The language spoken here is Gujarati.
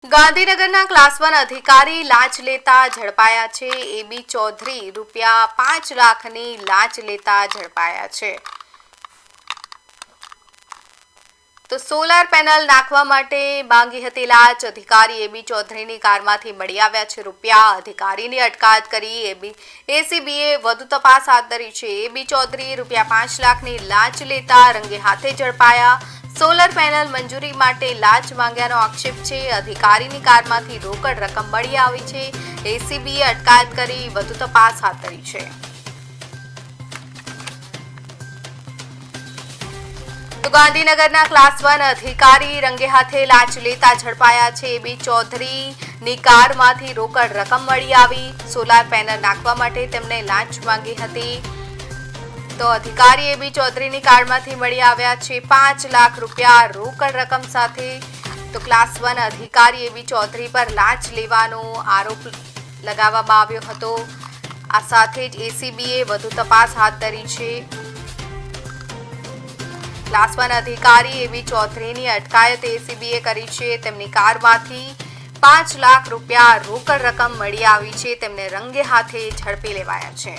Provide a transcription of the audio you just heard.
ગાંધીનગરના ક્લાસ 1 અધિકારી લાંચ લેતા ઝડપાયા છે। એબી ચૌધરી ₹5 લાખની લાંચ લેતા ઝડપાયા છે। તો સોલાર પેનલ નાખવા માટે માંગી હતી લાંચ। અધિકારી એબી ચૌધરીની કારમાંથી મળી આવ્યા છે રૂપિયા। અધિકારીની અટકાયત કરી એસીબીએ વધુ તપાસ હાથ ધરી છે। એબી ચૌધરી ₹5 લાખની લાંચ લેતા રંગે હાથે ઝડપાયા। સોલર પેનલ મંજૂરી માટે લાંચ માંગ્યાનો આક્ષેપ છે। અધિકારીની કારમાંથી રોકડ રકમ મળી આવી છે। એસીબીએ અટકાયત કરી વધુ તપાસ હાથ ધરી છે। તો ગાંધીનગરના ક્લાસ 1 અધિકારી રંગે હાથે લાંચ લેતા ઝડપાયા છે। એબી ચૌધરીની કારમાંથી રોકડ રકમ મળી આવી। સોલાર પેનલ નાખવા માટે તેમણે લાંચ માંગી હતી। તો અધિકારી એબી ચૌધરીની કારમાંથી મળી આવ્યા છે ₹5 લાખ રોકડ રકમ સાથે। તો ક્લાસ 1 અધિકારી એબી ચૌધરી પર લાંચ લેવાનો આરોપ લગાવવામાં આવ્યો હતો। આ સાથે જ એસીબીએ વધુ તપાસ હાથ ધરી છે। ક્લાસ 1 અધિકારી એબી ચૌધરીની અટકાયત એસીબીએ કરી છે। તેમની કારમાંથી ₹5 લાખ રોકડ રકમ મળી આવી છે। તેમને રંગે હાથે ઝડપી લેવાયા છે।